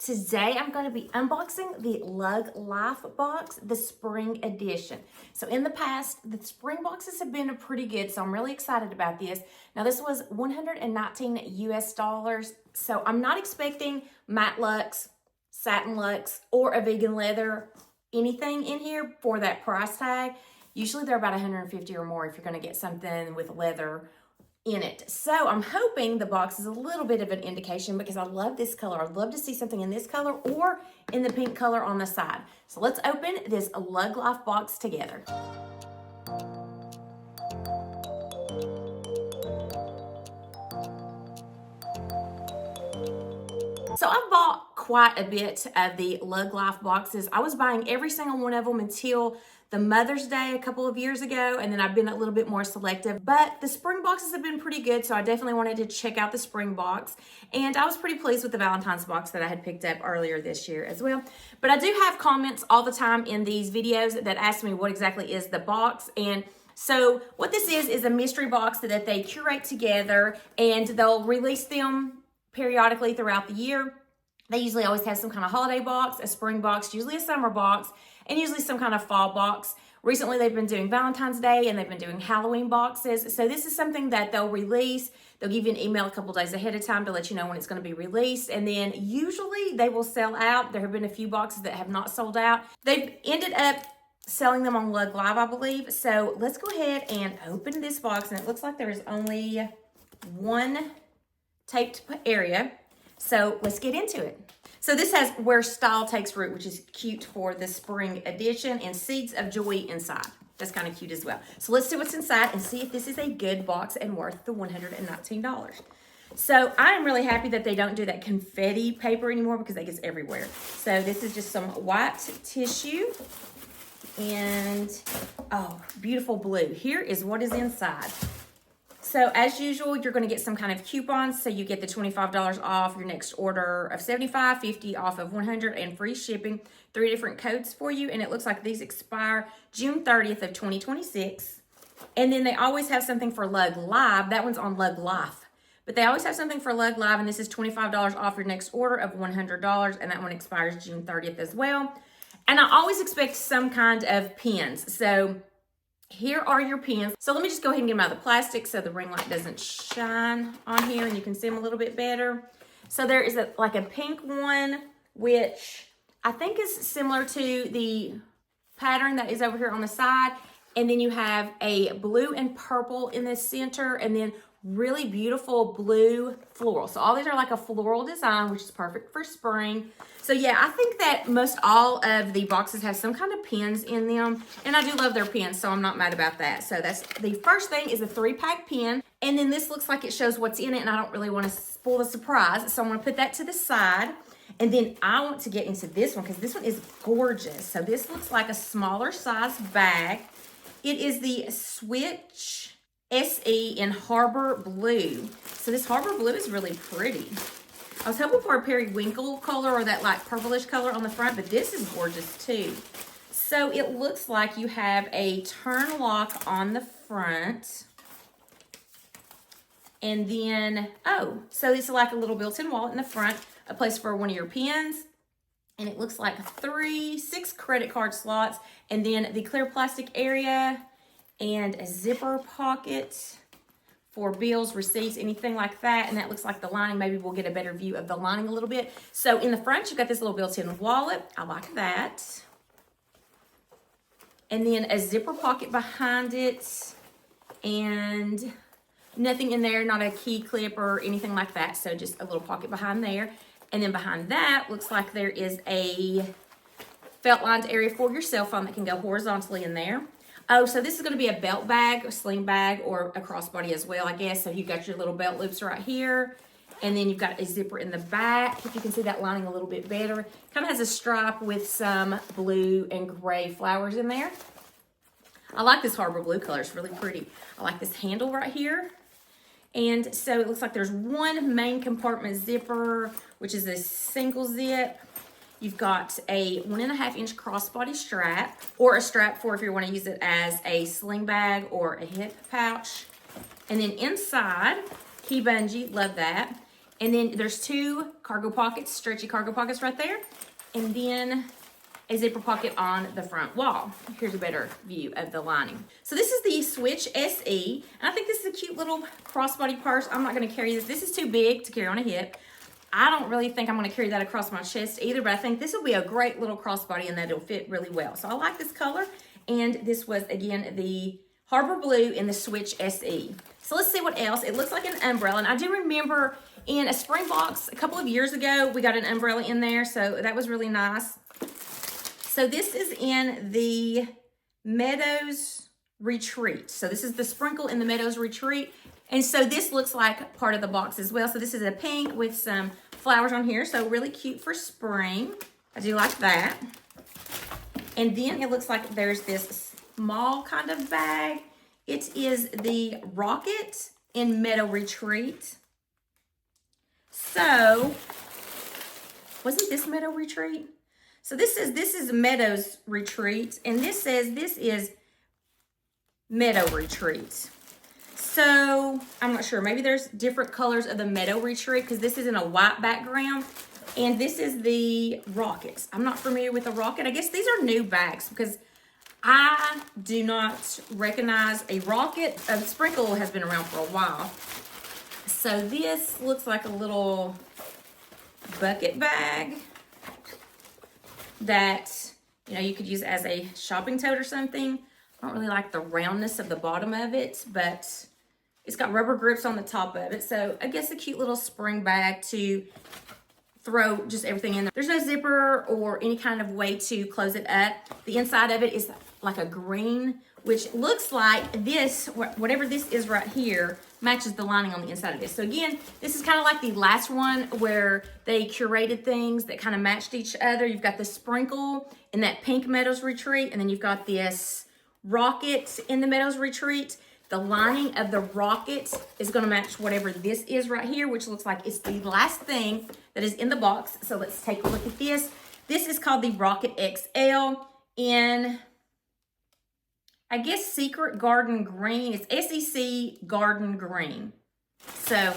Today I'm going to be unboxing the Luglife box, the spring edition. So in the past, the spring boxes have been pretty good, so I'm really excited about this. Now this was 119 US dollars, so I'm not expecting matte luxe, satin luxe, or a vegan leather, anything in here for that price tag. Usually they're about 150 or more if you're going to get something with leather in it. So I'm hoping the box is a little bit of an indication because I love this color. I'd love to see something in this color or in the pink color on the side. So let's open this Luglife box together. So I've bought quite a bit of the Luglife boxes. I was buying every single one of them until the Mother's Day a couple of years ago, and then I've been a little bit more selective. But the spring boxes have been pretty good, so I definitely wanted to check out the spring box. And I was pretty pleased with the Valentine's box that I had picked up earlier this year as well. But I do have comments all the time in these videos that ask me what exactly is the box. And so what this is a mystery box that they curate together, and they'll release them periodically throughout the year. They usually always have some kind of holiday box, a spring box, usually a summer box, and usually some kind of fall box. Recently, they've been doing Valentine's Day and they've been doing Halloween boxes. So this is something that they'll release. They'll give you an email a couple days ahead of time to let you know when it's going to be released. And then usually they will sell out. There have been a few boxes that have not sold out. They've ended up selling them on Luglife, I believe. So let's go ahead and open this box. And it looks like there is only one taped area. So let's get into it. So this has Where Style Takes Root, which is cute for the spring edition, and Seeds of Joy inside. That's kind of cute as well. So let's see what's inside and see if this is a good box and worth the $119. So I am really happy that they don't do that confetti paper anymore because that gets everywhere. So this is just some white tissue and, oh, beautiful blue. Here is what is inside. So as usual, you're going to get some kind of coupons. So you get the $25 off your next order of $75, $50 off of $100, and free shipping. 3 different codes for you. And it looks like these expire June 30th of 2026. And then they always have something for Luglife. That one's on Luglife. But they always have something for Luglife, and this is $25 off your next order of $100. And that one expires June 30th as well. And I always expect some kind of pins. So here are your pins. So let me just go ahead and get them out of the plastic so the ring light doesn't shine on here and you can see them a little bit better. So there is like a pink one, which I think is similar to the pattern that is over here on the side. And then you have a blue and purple in the center, and then really beautiful blue floral. So all these are like a floral design, which is perfect for spring. So yeah, I think that most all of the boxes have some kind of pins in them, and I do love their pins, so I'm not mad about that. So that's the first thing, is a 3-pack pin, and then this looks like it shows what's in it, and I don't really want to spoil the surprise, so I'm going to put that to the side. And then I want to get into this one because this one is gorgeous. So this looks like a smaller size bag. It is the Switch SE in Harbor Blue. So this Harbor Blue is really pretty. I was hoping for a periwinkle color or that like purplish color on the front, but this is gorgeous too. So it looks like you have a turn lock on the front. And then, oh, so it's like a little built-in wallet in the front, a place for one of your pens. And it looks like 6 credit card slots, and then the clear plastic area, and a zipper pocket for bills, receipts, anything like that. And that looks like the lining. Maybe we'll get a better view of the lining a little bit. So in the front, you've got this little built-in wallet. I like that. And then a zipper pocket behind it, and nothing in there, not a key clip or anything like that. So just a little pocket behind there. And then behind that, looks like there is a felt-lined area for your cell phone that can go horizontally in there. Oh, so this is going to be a belt bag, a sling bag, or a crossbody as well, I guess. So you've got your little belt loops right here. And then you've got a zipper in the back. If you can see that lining a little bit better. Kind of has a stripe with some blue and gray flowers in there. I like this Harbor Blue color. It's really pretty. I like this handle right here. And so it looks like there's one main compartment zipper, which is a single zip. You've got a 1.5-inch crossbody strap, or a strap for if you want to use it as a sling bag or a hip pouch. And then inside, key bungee, love that. And then there's 2 cargo pockets, stretchy cargo pockets right there. And then a zipper pocket on the front wall. Here's a better view of the lining. So this is the Switch SE. And I think this is a cute little crossbody purse. I'm not gonna carry this. This is too big to carry on a hip. I don't really think I'm gonna carry that across my chest either, but I think this will be a great little crossbody and that it'll fit really well. So I like this color. And this was, again, the Harbor Blue in the Switch SE. So let's see what else. It looks like an umbrella. And I do remember in a spring box a couple of years ago, we got an umbrella in there. So that was really nice. So this is in the Meadows Retreat. So this is the sprinkle in the Meadows Retreat. And so this looks like part of the box as well. So this is a pink with some flowers on here. So really cute for spring. I do like that. And then it looks like there's this small kind of bag. It is the Rocket in Meadow Retreat. So, wasn't this Meadow Retreat? So this is Meadows Retreat, and this says this is Meadow Retreat. So I'm not sure. Maybe there's different colors of the Meadow Retreat because this is in a white background, and this is the Rockets. I'm not familiar with the Rocket. I guess these are new bags because I do not recognize a Rocket. A Sprinkle has been around for a while. So this looks like a little bucket bag that, you know, you could use as a shopping tote or something. I don't really like the roundness of the bottom of it, but it's got rubber grips on the top of it. So I guess a cute little spring bag to throw just everything in there. There's no zipper or any kind of way to close it up. The inside of it is like a green, which looks like this, whatever this is right here, matches the lining on the inside of this. So again, this is kind of like the last one where they curated things that kind of matched each other. You've got the sprinkle in that pink Meadows Retreat, and then you've got this Rocket in the Meadows Retreat. The lining of the Rocket is going to match whatever this is right here, which looks like it's the last thing that is in the box. So let's take a look at this. This is called the Rocket XL in, I guess, Secret Garden Green. It's SEC Garden Green. So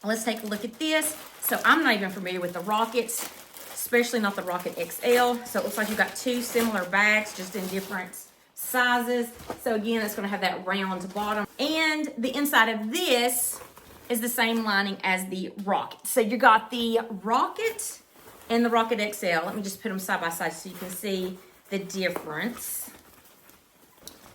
let's take a look at this. So I'm not even familiar with the Rockets, especially not the Rocket XL. So it looks like you've got 2 similar bags, just in different sizes. So again, it's going to have that round bottom. And the inside of this is the same lining as the Rocket. So you got the Rocket and the Rocket XL. Let me just put them side by side so you can see the difference.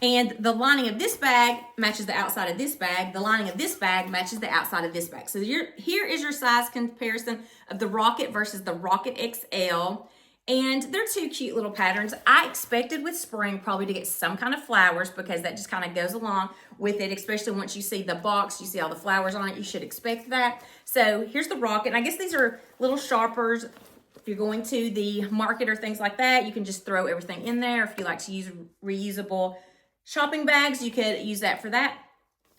And the lining of this bag matches the outside of this bag. The lining of this bag matches the outside of this bag. So here is your size comparison of the Rocket versus the Rocket XL. And they're 2 cute little patterns. I expected with spring probably to get some kind of flowers because that just kind of goes along with it, especially once you see the box, you see all the flowers on it, you should expect that. So here's the Rocket. And I guess these are little sharpers. If you're going to the market or things like that, you can just throw everything in there. If you like to use reusable shopping bags, you could use that for that.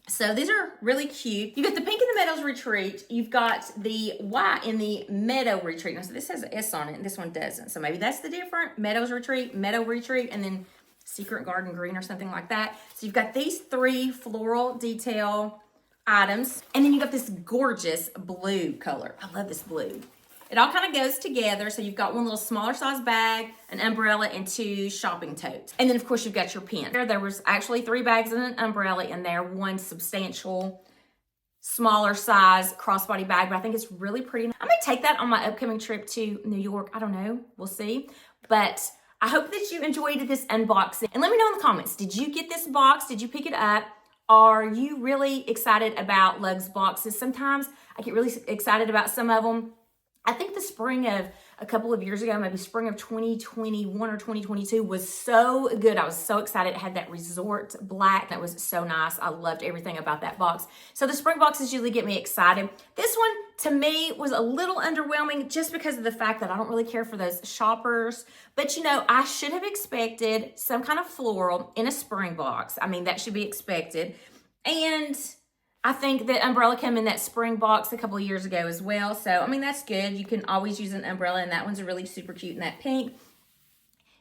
So these are really cute. You've got the pink in the Meadows Retreat. You've got the white in the Meadow Retreat. Now, so this has an S on it, and this one doesn't. So maybe that's the different. Meadows Retreat, Meadow Retreat, and then Secret Garden Green or something like that. So you've got these 3 floral detail items. And then you've got this gorgeous blue color. I love this blue. It all kind of goes together. So you've got one little smaller size bag, an umbrella, and 2 shopping totes. And then, of course, you've got your pen. There was actually 3 bags and an umbrella in there, 1 substantial, smaller size crossbody bag, but I think it's really pretty. I may take that on my upcoming trip to New York. I don't know. We'll see. But I hope that you enjoyed this unboxing. And let me know in the comments, did you get this box? Did you pick it up? Are you really excited about Lug's boxes? Sometimes I get really excited about some of them. I think the spring of a couple of years ago, maybe spring of 2021 or 2022 was so good. I was so excited. It had that resort black. That was so nice. I loved everything about that box. So the spring boxes usually get me excited. This one, to me, was a little underwhelming just because of the fact that I don't really care for those shoppers. But, you know, I should have expected some kind of floral in a spring box. I mean, that should be expected. And I think the umbrella came in that spring box a couple of years ago as well. So, I mean, that's good. You can always use an umbrella, and that one's really super cute in that pink.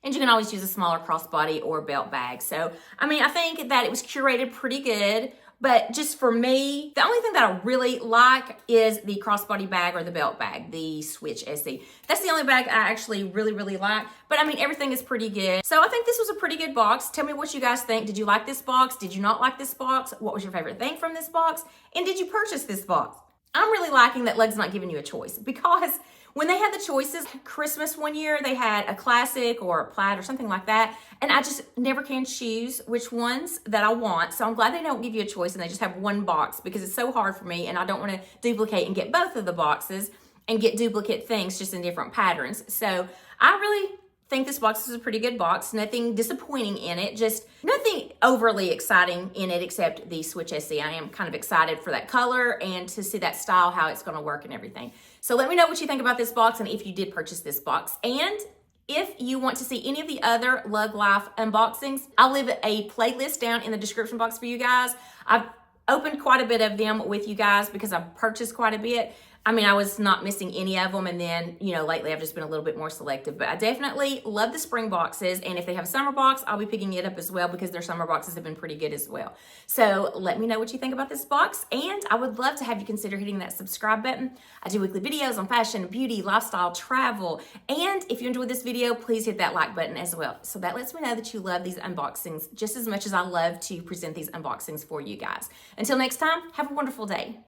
And you can always use a smaller crossbody or belt bag. So, I mean, I think that it was curated pretty good. But just for me, the only thing that I really like is the crossbody bag or the belt bag, the Switch SE. That's the only bag I actually really like. But I mean, everything is pretty good. So I think this was a pretty good box. Tell me what you guys think. Did you like this box? Did you not like this box? What was your favorite thing from this box? And did you purchase this box? I'm really liking that Lug's not giving you a choice, because when they had the choices, Christmas one year, they had a classic or a plaid or something like that, and I just never can choose which ones that I want. So I'm glad they don't give you a choice and they just have one box, because it's so hard for me and I don't want to duplicate and get both of the boxes and get duplicate things just in different patterns. So I really think this box is a pretty good box. Nothing disappointing in it, just nothing overly exciting in it except the Switch SE. I am kind of excited for that color and to see that style, how it's going to work and everything. So let me know what you think about this box and if you did purchase this box. And if you want to see any of the other Luglife unboxings, I'll leave a playlist down in the description box for you guys. I've opened quite a bit of them with you guys because I've purchased quite a bit. I mean, I was not missing any of them, and then, you know, lately I've just been a little bit more selective, but I definitely love the spring boxes, and if they have a summer box, I'll be picking it up as well, because their summer boxes have been pretty good as well. So let me know what you think about this box, and I would love to have you consider hitting that subscribe button. I do weekly videos on fashion, beauty, lifestyle, travel, and if you enjoyed this video, please hit that like button as well. So that lets me know that you love these unboxings just as much as I love to present these unboxings for you guys. Until next time, have a wonderful day.